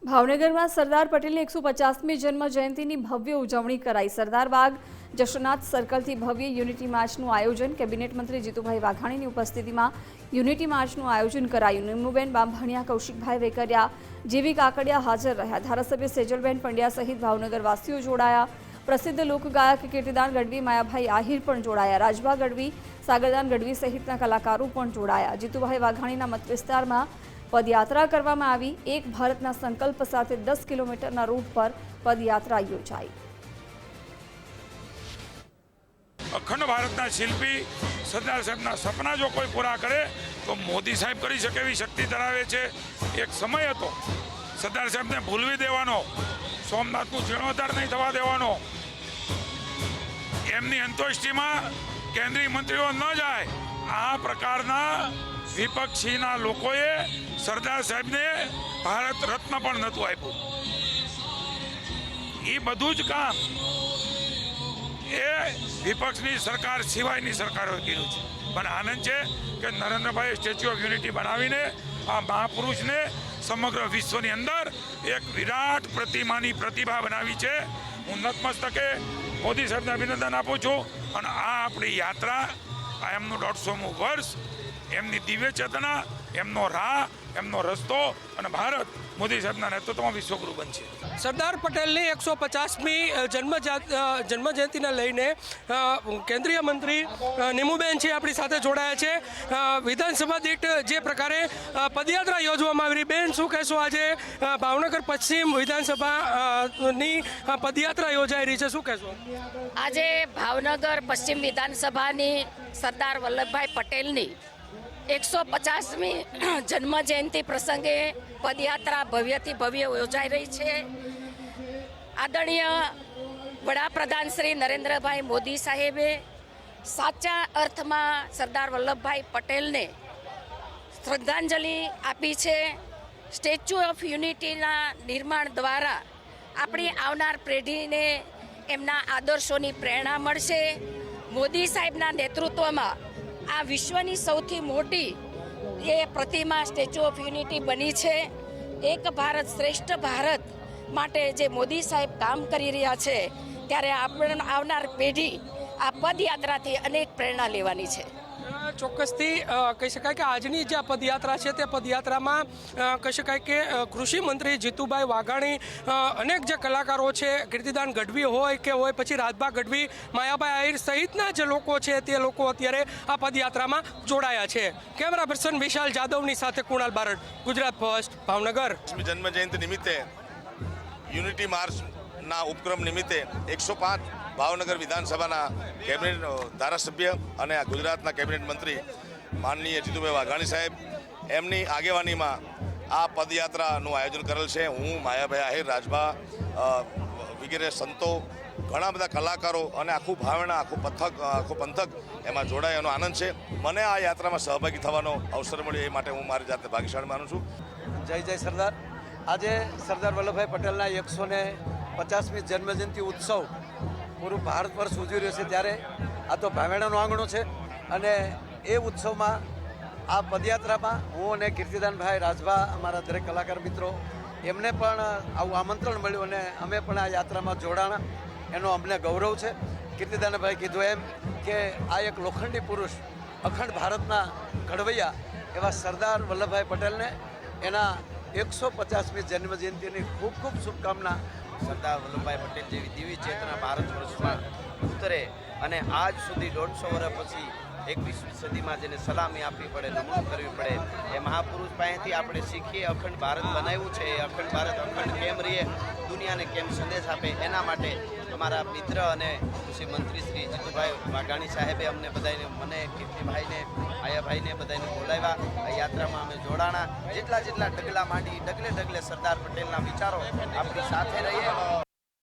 ભાવનગરમાં સરદાર પટેલની 150મી જન્મ જયંતિની ભવ્ય ઉજવણી કરાઈ। સરદાર બાગ જશનાથ સર્કલથી ભવ્ય યુનિટી માર્ચનું આયોજન। કેબિનેટ મંત્રી જીતુભાઈ વાઘાણીની ઉપસ્થિતિમાં યુનિટી માર્ચનું આયોજન કરાયું। નિમુબેન બામભણિયા, કૌશિકભાઈ વેકરિયા, જેવી કાકડિયા હાજર રહ્યા। ધારાસભ્ય સેજલબેન પંડ્યા સહિત ભાવનગરવાસીઓ જોડાયા। પ્રસિદ્ધ લોકગાયક કીર્તિદાન ગઢવી, માયાભાઈ આહિર પણ જોડાયા। રાજભા ગઢવી, સાગરદાન ગઢવી સહિતના કલાકારો પણ જોડાયા। જીતુભાઈ વાઘાણીના મત વિસ્તારમાં પદયાત્રા કરવામાં આવી। એક ભારતના સંકલ્પ સાથે 10 કિલોમીટરના રૂટ પર પદયાત્રા યોજાઈ। અખંડ ભારતના શિલ્પી સરદાર સાહેબના સપના જો કોઈ પૂરા કરે તો મોદી સાહેબ કરી શકે એવી શક્તિ ધરાવે છે। એક સમય હતો સરદાર સાહેબને ભૂલવી દેવાનો, સોમનાથનું જીર્ણોદ્ધાર નહીં થવા દેવાનો, એમની અંત્યેષ્ટિમાં કેન્દ્રીય મંત્રીઓ ન જાય, આ પ્રકારના વિપક્ષીના લોકોએ સરદાર સાહેબને ભારત રત્ન પણ નહોતું આપ્યું। એ બધું જ કામ એ વિપક્ષની સરકાર સિવાયની સરકારોએ કર્યું છે। પણ આનંદ છે કે નરેન્દ્રભાઈ સ્ટેચ્યુ ઓફ યુનિટી બનાવીને આ મહાપુરુષને સમગ્ર વિશ્વની અંદર એક વિરાટ પ્રતિમાની પ્રતિભા બનાવી છે। હું નતમસ્તકે મોદી સાહેબને અભિનંદન આપું છું। અને આ આપણી યાત્રા, આ એમનું 150મું વર્ષ, એમની દિવ્ય ચેતના, એમનો રાહ, એમનો રસ્તો અને ભારત મોદી સાહેબના નેતૃત્વમાં વિશ્વગુરુ બનશે। સરદાર પટેલની 150મી જન્મજયંતિને લઈને કેન્દ્રીય મંત્રી નિમુબેન છે આપણી સાથે જોડાયા છે। વિધાનસભા દીઠ જે પ્રકારે પદયાત્રા યોજવામાં આવી રહી, બેન શું કહેશો? આજે ભાવનગર પશ્ચિમ વિધાનસભાની પદયાત્રા યોજાઈ રહી છે, શું કહેશો? આજે ભાવનગર પશ્ચિમ વિધાનસભાની સરદાર વલ્લભભાઈ પટેલની 150મી જન્મજયંતિ પ્રસંગે પદયાત્રા ભવ્યથી ભવ્ય યોજાઈ રહી છે। આદરણીય વડાપ્રધાન શ્રી નરેન્દ્રભાઈ મોદી સાહેબે સાચા અર્થમાં સરદાર વલ્લભભાઈ પટેલને શ્રદ્ધાંજલિ આપી છે। સ્ટેચ્યુ ઓફ યુનિટીના નિર્માણ દ્વારા આપણી આવનાર પેઢીને એમના આદર્શોની પ્રેરણા મળશે। મોદી સાહેબના નેતૃત્વમાં આ વિશ્વની સૌથી મોટી એ પ્રતિમા સ્ટેચ્યુ ઓફ યુનિટી બની છે। એક ભારત શ્રેષ્ઠ ભારત માટે જે મોદી સાહેબ કામ કરી રહ્યા છે, ત્યારે આપણે આવનાર પેઢી આ પદયાત્રાથી અનેક પ્રેરણા લેવાની છે। ચોક્કસથી કહી શકાય કે આજની જે પદયાત્રા છે તે પદયાત્રામાં કહી શકાય કે કૃષિ મંત્રી જીતુભાઈ વાઘાણી, અનેક જે કલાકારો છે, કીર્તિદાન ગઢવી હોય કે હોય પછી રાજભા ગઢવી, માયાભાઈ આહિર સહિતના જે લોકો છે તે લોકો અત્યારે આ પદયાત્રામાં જોડાયા છે। કેમેરા પર્સન વિશાલ જાદવની સાથે કુણાલ બારડ, ગુજરાત ફર્સ્ટ, ભાવનગર। જન્મ જયંતિ નિમિત્તે યુનિટી માર્ચના ઉપક્રમ નિમિત્તે 105 ભાવનગર વિધાનસભાના કેબિનેટ ધારાસભ્ય અને ગુજરાતના કેબિનેટ મંત્રી માનનીય જીતુભાઈ વાઘાણી સાહેબ એમની આગેવાનીમાં આ પદયાત્રાનું આયોજન કરેલ છે। હું, માયાભાઈ આહિર, રાજભા વગેરે સંતો, ઘણા બધા કલાકારો અને આખું ભાવના, આખું પંથક એમાં જોડાય એનો આનંદ છે। મને આ યાત્રામાં સહભાગી થવાનો અવસર મળ્યો, એ માટે હું મારી જાતને ભાગ્યશાળી માનું છું। જય જય સરદાર। આજે સરદાર વલ્લભભાઈ પટેલના 150મી જન્મજયંતિ ઉત્સવ પૂરું ભારત વર્ષ ઉજવી રહ્યો છે, ત્યારે આ તો ભાવેણાનું આંગણું છે અને એ ઉત્સવમાં આ પદયાત્રામાં હું અને કીર્તિદાનભાઈ, રાજભા, અમારા દરેક કલાકાર મિત્રો, એમને પણ આવું આમંત્રણ મળ્યું અને અમે પણ આ યાત્રામાં જોડાણા, એનો અમને ગૌરવ છે। કીર્તિદાનભાઈ કીધું એમ કે આ એક લોખંડી પુરુષ, અખંડ ભારતના ઘડવૈયા એવા સરદાર વલ્લભભાઈ પટેલને એના 150મી જન્મજયંતિની ખૂબ ખૂબ શુભકામના। સરદાર વલ્લભભાઈ પટેલ જેવી દિવ્ય ચેતના ભારત વર્ષમાં ઉતરે અને આજ સુધી 150 વર્ષ પછી 21મી સદીમાં જેને સલામી આપવી પડે, નમન કરવી પડે, એ મહાપુરુષ પાસેથી આપણે શીખીએ। અખંડ ભારત બનાવ્યું છે, એ અખંડ ભારત અખંડ કેમ રહીએ, દુનિયાને કેમ સંદેશ આપે, એના માટે અમારા મિત્ર અને કૃષિ મંત્રી શ્રી જીતુભાઈ વાઘાણી સાહેબે અમને બધાને, મને, કીર્તિભાઈને, આયાભાઈને બધાને બોલાવ્યા। આ યાત્રામાં અમે જોડાણા। જેટલા ડગલા માંડી, ડગલે ડગલે સરદાર પટેલના વિચારો આપણી સાથે રહીએ।